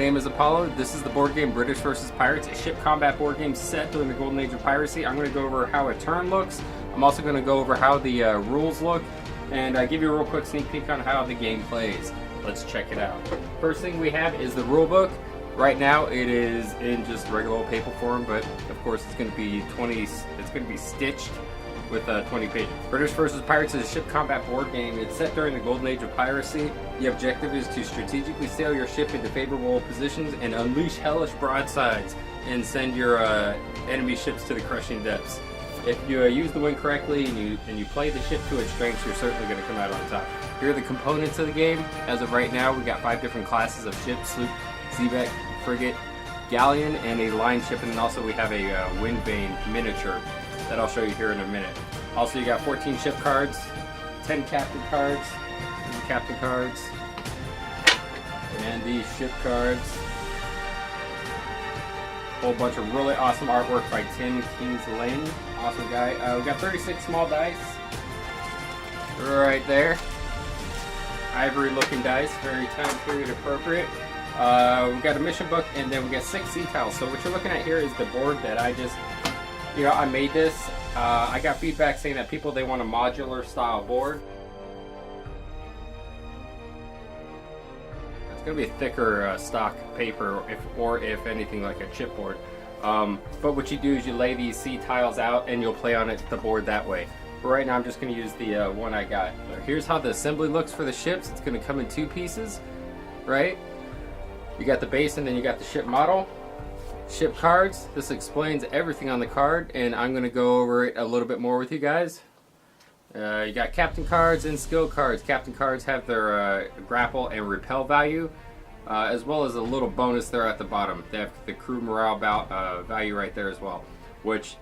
name is Apollo. This is the board game British vs. Pirates, a ship combat board game set during the golden age of piracy. I'm going to go over how a turn looks. I'm also going to go over how the rules look, and give you a real quick sneak peek on how the game plays. Let's check it out. First thing we have is the rule book. Right now it is in just regular old paper form, but of course it's going to be stitched with 20 pages. British vs. Pirates is a ship combat board game. It's set during the golden age of piracy. The objective is to strategically sail your ship into favorable positions and unleash hellish broadsides and send your enemy ships to the crushing depths. If you use the wind correctly and you play the ship to its strengths, you're certainly going to come out on top. Here are the components of the game. As of right now, we got 5 different classes of ships: sloop, xebec, frigate, galleon, and a line ship, and then also we have a wind vane miniature that I'll show you here in a minute. Also, you got 14 ship cards, 10 captain cards, and these ship cards. A whole bunch of really awesome artwork by Tim Kingslane. Awesome guy. We got 36 small dice right there. Ivory looking dice, very time period appropriate. We got a mission book, and then we got 6 sea tiles. So what you're looking at here is the board that I made this. I got feedback saying that they want a modular style board. It's going to be a thicker stock paper, if anything, like a chipboard. But what you do is you lay these sea tiles out and you'll play on the board that way. But right now I'm just going to use the one I got. So here's how the assembly looks for the ships. It's going to come in 2 pieces, right? You got the base and then you got the ship model. Ship cards. This explains everything on the card, and I'm going to go over it a little bit more with you guys. You got captain cards and skill cards. Captain cards have their grapple and repel value, as well as a little bonus there at the bottom. They have the crew morale value right there as well, which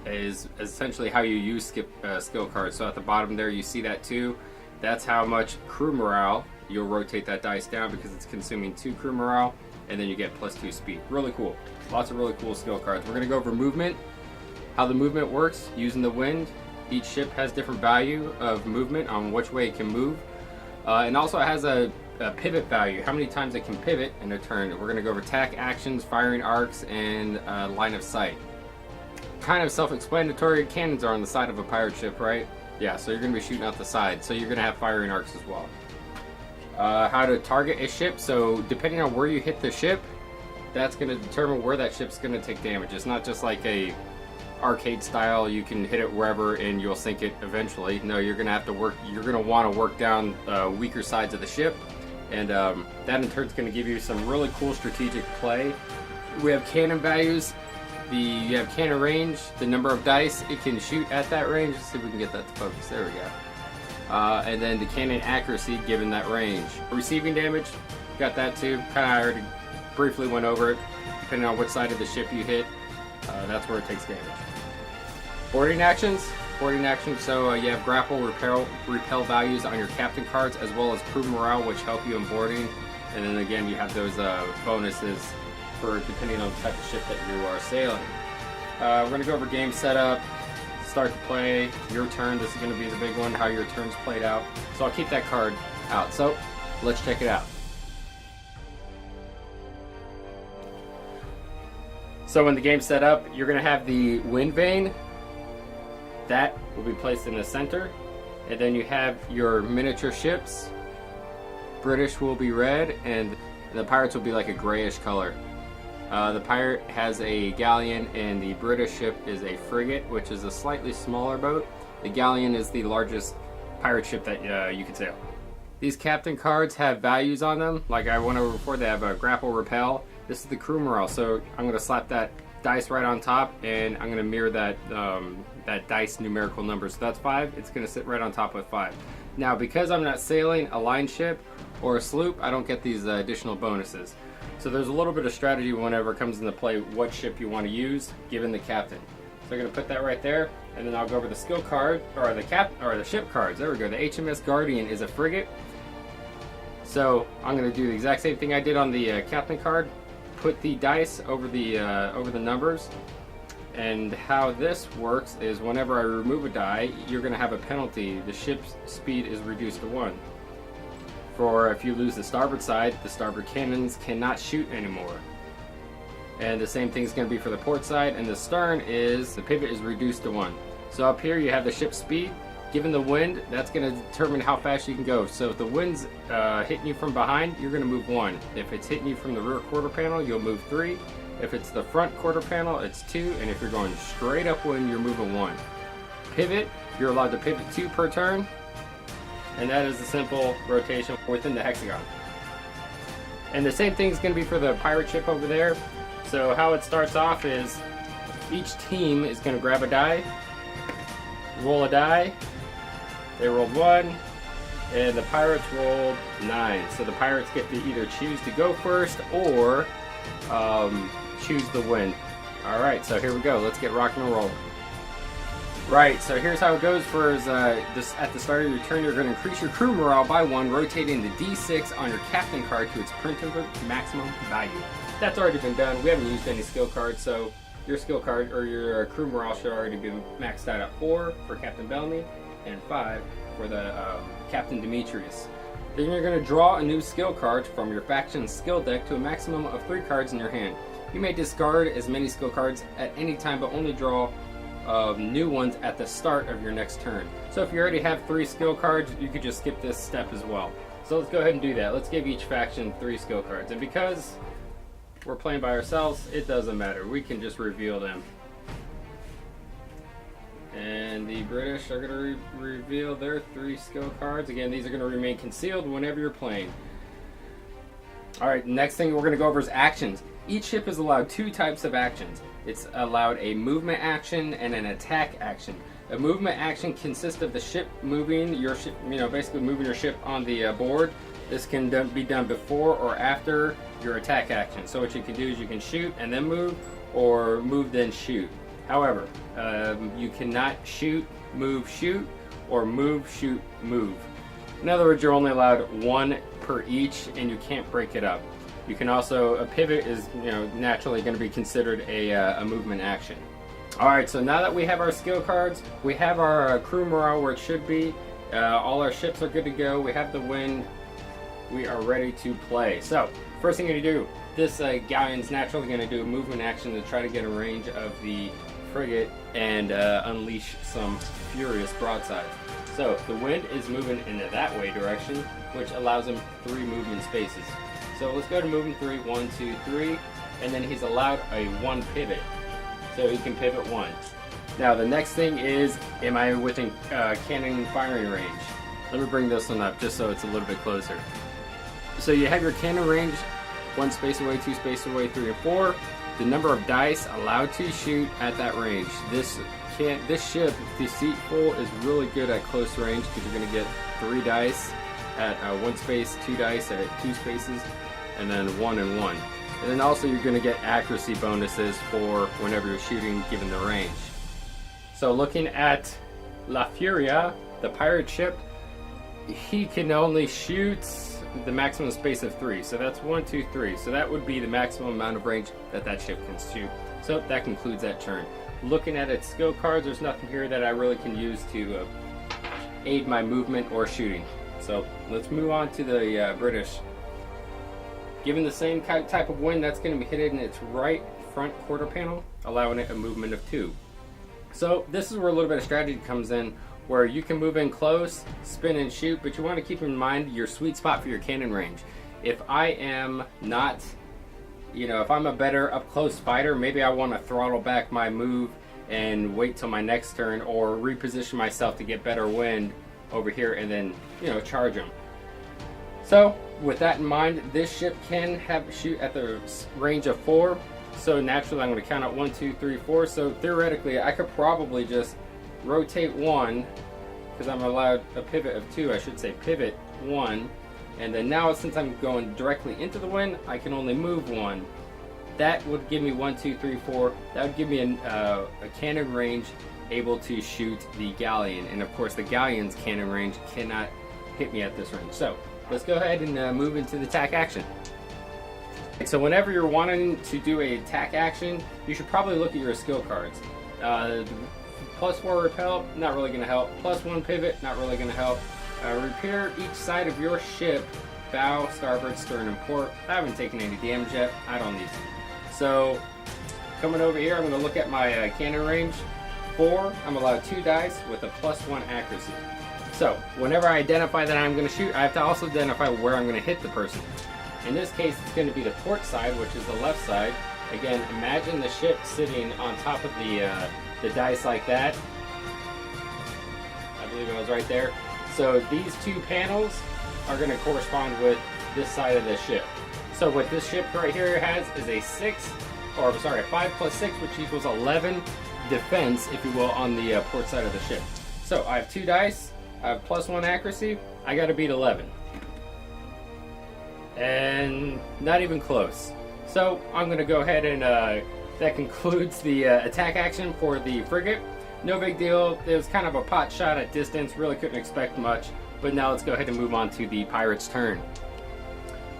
is essentially how you use skill cards. So at the bottom there you see that too. That's how much crew morale. You'll rotate that dice down because it's consuming 2 crew morale, and then you get +2 speed. Really cool. Lots of really cool skill cards. We're going to go over movement, how the movement works using the wind. Each ship has different value of movement on which way it can move, and also it has a pivot value, how many times it can pivot in a turn. We're going to go over attack actions, firing arcs, and line of sight. Kind of self-explanatory. Cannons are on the side of a pirate ship, right? Yeah, so you're going to be shooting out the side, so you're going to have firing arcs as well. How to target a ship. So depending on where you hit the ship, that's going to determine where that ship's going to take damage. It's not just like a arcade style, you can hit it wherever and you'll sink it eventually. No, you're going to have to work, you're going to want to work down weaker sides of the ship, and that in turn is going to give you some really cool strategic play. We have cannon values. You have cannon range, the number of dice it can shoot at that range. Let's see if we can get that to focus. There we go. And then the cannon accuracy given that range. Receiving damage, got that too. Kind of I already briefly went over it. Depending on which side of the ship you hit, that's where it takes damage. Boarding actions. So you have grapple, repel values on your captain cards, as well as crew morale, which help you in boarding. And then again, you have those bonuses for depending on the type of ship that you are sailing. We're going to go over game setup, start to play, your turn. This is going to be the big one, how your turn's played out. So I'll keep that card out. So let's check it out. So when the game's set up, you're going to have the wind vane. That will be placed in the center. And then you have your miniature ships. British will be red, and the pirates will be like a grayish color. The pirate has a galleon, and the British ship is a frigate, which is a slightly smaller boat. The galleon is the largest pirate ship that you can sail. These captain cards have values on them. Like I went over before, they have a grapple, repel. This is the crew morale, so I'm going to slap that dice right on top, and I'm going to mirror that that dice numerical number. So that's 5. It's going to sit right on top with 5. Now, because I'm not sailing a line ship or a sloop, I don't get these additional bonuses. So there's a little bit of strategy whenever it comes into play what ship you want to use, given the captain. So I'm going to put that right there, and then I'll go over the skill card, or the ship cards. There we go. The HMS Guardian is a frigate. So I'm going to do the exact same thing I did on the captain card. Put the dice over the numbers, and how this works is whenever I remove a die, you're going to have a penalty. The ship's speed is reduced to 1. For if you lose the starboard side, the starboard cannons cannot shoot anymore. And the same thing is going to be for the port side, and the stern is, the pivot is reduced to 1. So up here you have the ship speed. Given the wind, that's going to determine how fast you can go. So if the wind's hitting you from behind, you're going to move 1. If it's hitting you from the rear quarter panel, you'll move 3. If it's the front quarter panel, it's 2. And if you're going straight upwind, you're moving 1. Pivot, you're allowed to pivot 2 per turn. And that is a simple rotation within the hexagon. And the same thing is going to be for the pirate ship over there. So how it starts off is each team is going to grab a die, roll a die. They rolled 1, and the pirates rolled 9. So the pirates get to either choose to go first or choose the wind. Alright, so here we go. Let's get rocking and rolling. Right, so here's how it goes. For this, at the start of your turn, you're going to increase your crew morale by 1, rotating the D6 on your captain card to its printed maximum value. That's already been done. We haven't used any skill cards, so your skill card or your crew morale should already be maxed out at 4 for Captain Bellamy and 5 for the Captain Demetrius. Then you're going to draw a new skill card from your faction's skill deck to a maximum of 3 cards in your hand. You may discard as many skill cards at any time, but only draw new ones at the start of your next turn. So if you already have 3 skill cards, you could just skip this step as well. So let's go ahead and do that. Let's give each faction 3 skill cards, and because we're playing by ourselves, it doesn't matter. We can just reveal them. And the British are going to reveal their 3 skill cards. Again, these are going to remain concealed whenever you're playing. Alright, next thing we're going to go over is actions. Each ship is allowed 2 types of actions. It's allowed a movement action and an attack action. A movement action consists of the ship moving your ship, basically moving your ship on the board. This can be done before or after your attack action. So what you can do is you can shoot and then move, or move then shoot. However, you cannot shoot, or move, shoot, move. In other words, you're only allowed 1 per each, and you can't break it up. You can also, a pivot is naturally going to be considered a movement action. Alright, so now that we have our skill cards, we have our crew morale where it should be, all our ships are good to go, we have the wind, we are ready to play. So, first thing you're going to do, this galleon's naturally going to do a movement action to try to get a range of the frigate and unleash some furious broadside. So the wind is moving in that way direction, which allows him 3 movement spaces. So let's go to movement 3, 1, 2, 3, and then he's allowed a 1 pivot. So he can pivot 1. Now the next thing is, am I within cannon firing range? Let me bring this one up just so it's a little bit closer. So you have your cannon range, 1 space away, 2 space away, 3 and 4. The number of dice allowed to shoot at that range. This ship, Deceitful, is really good at close range because you're going to get 3 dice at 1 space, 2 dice at 2 spaces, and then 1 and 1. And then also you're going to get accuracy bonuses for whenever you're shooting given the range. So looking at La Furia, the pirate ship, he can only shoot the maximum space of 3. So that's 1, 2, 3. So that would be the maximum amount of range that ship can shoot. So that concludes that turn. Looking at its skill cards, there's nothing here that I really can use to aid my movement or shooting. So let's move on to the British. Given the same type of wind, that's going to be hit in its right front quarter panel, allowing it a movement of 2. So this is where a little bit of strategy comes in, where you can move in close, spin and shoot, but you want to keep in mind your sweet spot for your cannon range. If I am not, if I'm a better up close fighter, maybe I want to throttle back my move and wait till my next turn, or reposition myself to get better wind over here and then, charge them. So with that in mind, this ship can shoot at the range of 4. So naturally I'm going to count out 1, 2, 3, 4. So theoretically I could probably just rotate 1, because I'm allowed a pivot of 2, I should say pivot 1, and then now since I'm going directly into the wind, I can only move 1. That would give me 1, 2, 3, 4. That would give me a cannon range able to shoot the galleon, and of course the galleon's cannon range cannot hit me at this range. So let's go ahead and move into the attack action. So whenever you're wanting to do a attack action, you should probably look at your skill cards. +4 repel, not really going to help. +1 pivot, not really going to help. Repair each side of your ship, bow, starboard, stern, and port. I haven't taken any damage yet. I don't need to. So, coming over here, I'm going to look at my cannon range. 4, I'm allowed 2 dice with a +1 accuracy. So, whenever I identify that I'm going to shoot, I have to also identify where I'm going to hit the person. In this case, it's going to be the port side, which is the left side. Again, imagine the ship sitting on top of the dice like that. I believe it was right there. So these 2 panels are going to correspond with this side of the ship. So what this ship right here has is a 5 + 6, which equals 11 defense, if you will, on the port side of the ship. So I have 2 dice, I have +1 accuracy, I got to beat 11. And not even close. So I'm going to go ahead and that concludes the attack action for the frigate. No big deal. It was kind of a pot shot at distance. Really couldn't expect much. But now let's go ahead and move on to the pirate's turn.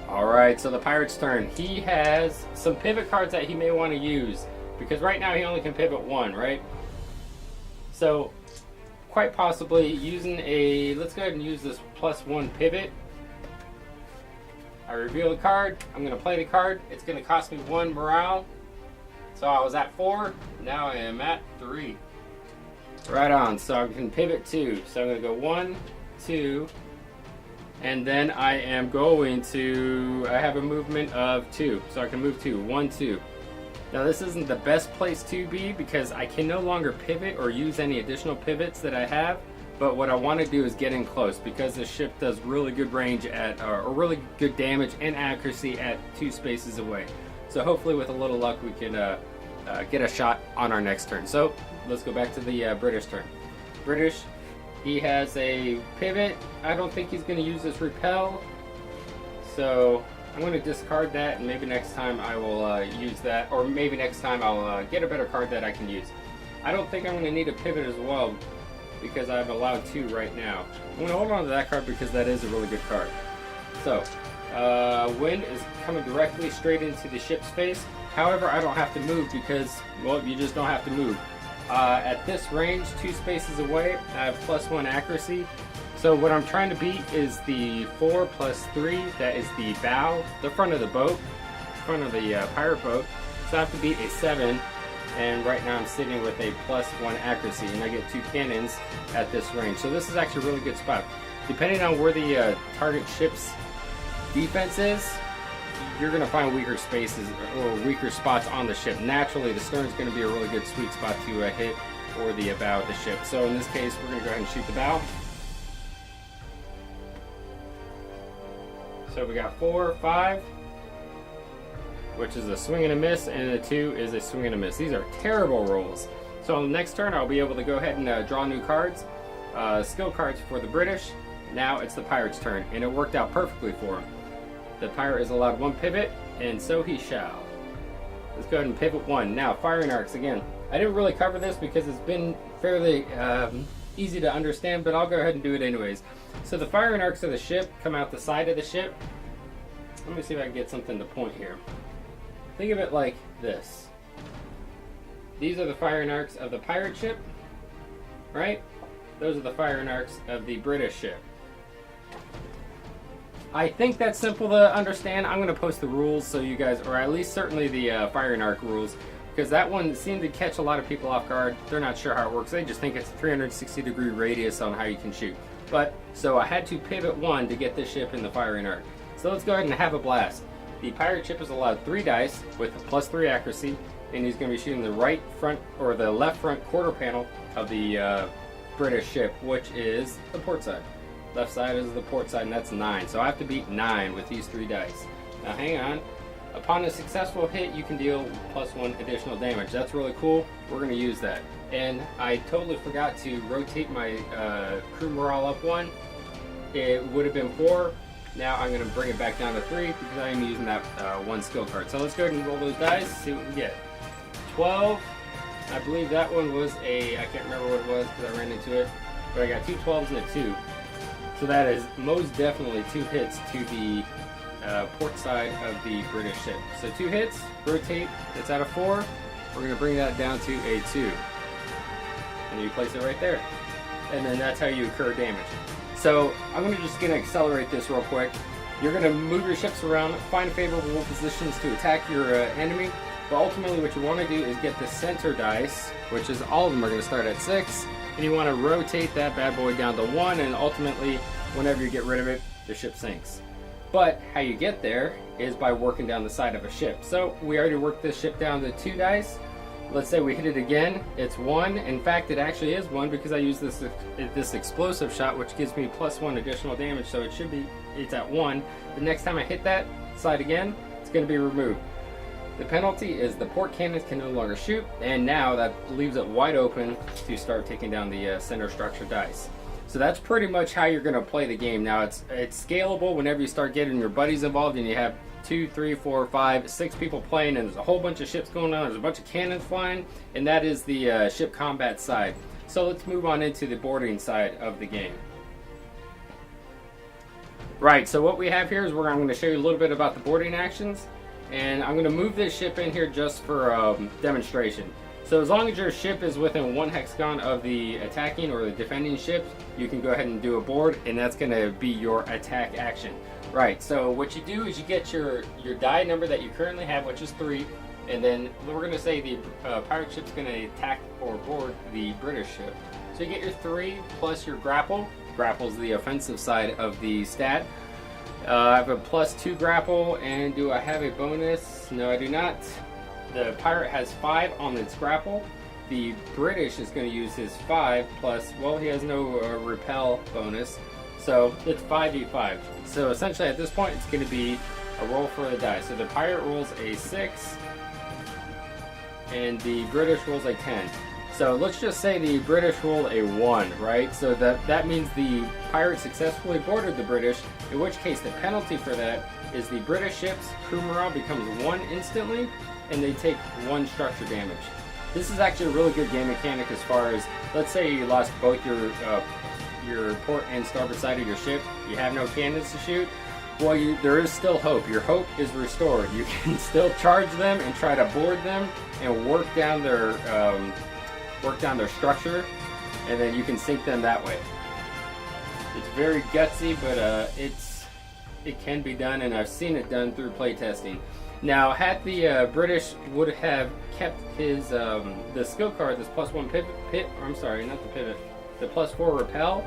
Alright, so the pirate's turn. He has some pivot cards that he may want to use. Because right now he only can pivot 1, right? So, quite possibly using let's go ahead and use this +1 pivot. I reveal the card. I'm going to play the card. It's going to cost me 1 morale. So I was at 4. Now I am at 3. Right on. So I can pivot 2. So I'm going to go 1, 2, and then I am going to, I have a movement of 2. So I can move 2. 1, 2. Now this isn't the best place to be because I can no longer pivot or use any additional pivots that I have. But what I want to do is get in close because the ship does really good range at, or really good damage and accuracy at 2 spaces away. So hopefully with a little luck we can get a shot on our next turn. So let's go back to the British turn. British, he has a pivot. I don't think he's going to use this repel. So I'm going to discard that and maybe next time I will use that. Or maybe next time I'll get a better card that I can use. I don't think I'm going to need a pivot as well, because I've allowed 2 right now. I'm going to hold on to that card because that is a really good card. So, wind is coming directly straight into the ship's face. However, I don't have to move because, well, you just don't have to move. At this range, 2 spaces away, I have +1 accuracy. So what I'm trying to beat is the 4 + 3, that is the bow, the front of the boat, front of the pirate boat. So I have to beat a 7. And right now I'm sitting with a +1 accuracy, and I get 2 cannons at this range. So this is actually a really good spot. Depending on where the target ship's defense is, you're going to find weaker spaces or weaker spots on the ship. Naturally, the stern is going to be a really good sweet spot to hit, or the bow of the ship. So in this case, we're going to go ahead and shoot the bow. So we got 4, 5. Which is a swing and a miss, and a 2 is a swing and a miss. These are terrible rolls. So on the next turn, I'll be able to go ahead and draw new cards. Skill cards for the British. Now it's the pirate's turn, and it worked out perfectly for him. The pirate is allowed 1 pivot, and so he shall. Let's go ahead and pivot 1. Now, firing arcs again. I didn't really cover this because it's been fairly easy to understand, but I'll go ahead and do it anyways. So the firing arcs of the ship come out the side of the ship. Let me see if I can get something to point here. Think of it like this. These are the firing arcs of the pirate ship, right? Those are the firing arcs of the British ship. I think that's simple to understand. I'm going to post the rules so you guys, or at least certainly the firing arc rules, because that one seemed to catch a lot of people off guard. They're not sure how it works. They just think it's a 360-degree radius on how you can shoot. But, so I had to pivot 1 to get this ship in the firing arc. So let's go ahead and have a blast. The pirate ship is allowed 3 dice with a +3 accuracy, and he's going to be shooting the right front, or the left front quarter panel of the British ship, which is the port side. Left side is the port side, and that's 9. So I have to beat 9 with these 3 dice. Now hang on. Upon a successful hit, you can deal +1 additional damage. That's really cool. We're going to use that. And I totally forgot to rotate my crew morale up 1. It would have been 4. Now I'm going to bring it back down to 3 because I am using that 1 skill card. So let's go ahead and roll those dice, see what we get. 12. I believe that one was I can't remember what it was because I ran into it. But I got 2 12s and a 2. So that is most definitely 2 hits to the port side of the British ship. So 2 hits, rotate, it's at a 4. We're going to bring that down to a 2. And you place it right there. And then that's how you incur damage. So I'm just gonna accelerate this real quick. You're gonna move your ships around, find favorable positions to attack your enemy. But ultimately what you want to do is get the center dice, which is all of them are going to start at 6, and you want to rotate that bad boy down to 1, and ultimately whenever you get rid of it, the ship sinks. But how you get there is by working down the side of a ship. So we already worked this ship down to 2 dice. Let's say we hit it again, it's 1. In fact, it actually is 1 because I use this explosive shot, which gives me +1 additional damage, so it's at 1. The next time I hit that side again, it's going to be removed. The penalty is the port cannons can no longer shoot, and now that leaves it wide open to start taking down the center structure dice. So that's pretty much how you're going to play the game. Now it's scalable whenever you start getting your buddies involved and you have 2, 3, 4, 5, 6 people playing, and there's a whole bunch of ships going on, there's a bunch of cannons flying, and that is the ship combat side. So let's move on into the boarding side of the game. Right, so what we have here is I'm going to show you a little bit about the boarding actions. And I'm going to move this ship in here just for demonstration. So as long as your ship is within 1 hexagon of the attacking or the defending ships, you can go ahead and do a board, and that's going to be your attack action. Right, so what you do is you get your die number that you currently have, which is 3, and then we're going to say the pirate ship's going to attack or board the British ship. So you get your 3 plus your grapple. Grapple's the offensive side of the stat. I have a +2 grapple, and do I have a bonus? No, I do not. The pirate has 5 on its grapple. The British is going to use his 5 plus, well, he has no repel bonus, so it's 5v5. So essentially at this point it's going to be a roll for the die. So the pirate rolls a 6, and the British rolls a 10. So let's just say the British rolled a 1, right? So that means the pirate successfully boarded the British, in which case the penalty for that is the British ship's crew morale becomes 1 instantly, and they take 1 structure damage. This is actually a really good game mechanic as far as, let's say you lost both your port and starboard side of your ship, you have no cannons to shoot. Well, there is still hope. Your hope is restored. You can still charge them and try to board them and work down their structure, and then you can sink them that way. It's very gutsy, but it can be done, and I've seen it done through playtesting. Now, had the British would have kept his the skill card, this +1 pivot, I'm sorry, not the pivot, the +4 repel,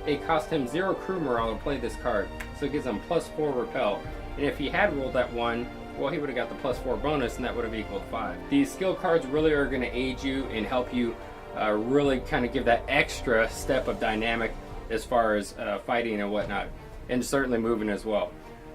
it cost him 0 crew morale to play this card, so it gives him +4 repel. And if he had rolled that 1, well, he would have got the +4 bonus, and that would have equaled 5. These skill cards really are going to aid you and help you really kind of give that extra step of dynamic as far as fighting and whatnot, and certainly moving as well.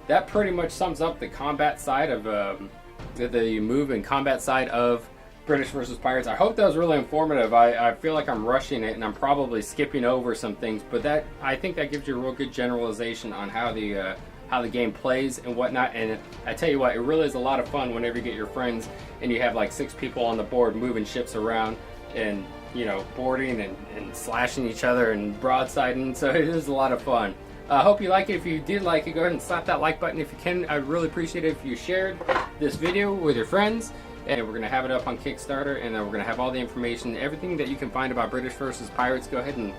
That pretty much sums up the combat side of the move and combat side of British versus Pirates. I hope that was really informative. I feel like I'm rushing it and I'm probably skipping over some things, but I think that gives you a real good generalization on how the game plays and whatnot. And I tell you what, it really is a lot of fun whenever you get your friends and you have like 6 people on the board moving ships around and, you know, boarding and slashing each other and broadsiding. So it is a lot of fun. I hope you like it. If you did like it, go ahead and slap that like button if you can. I'd really appreciate it if you shared this video with your friends. And we're going to have it up on Kickstarter, and we're going to have all the information, everything that you can find about British versus Pirates. Go ahead and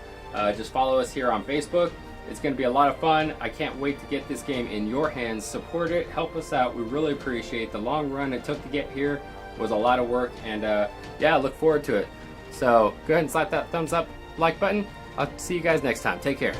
just follow us here on Facebook. It's going to be a lot of fun. I can't wait to get this game in your hands. Support it, help us out. We really appreciate the long run it took to get here. Was a lot of work, and yeah, I look forward to it. So go ahead and slap that thumbs up, like button. I'll see you guys next time. Take care.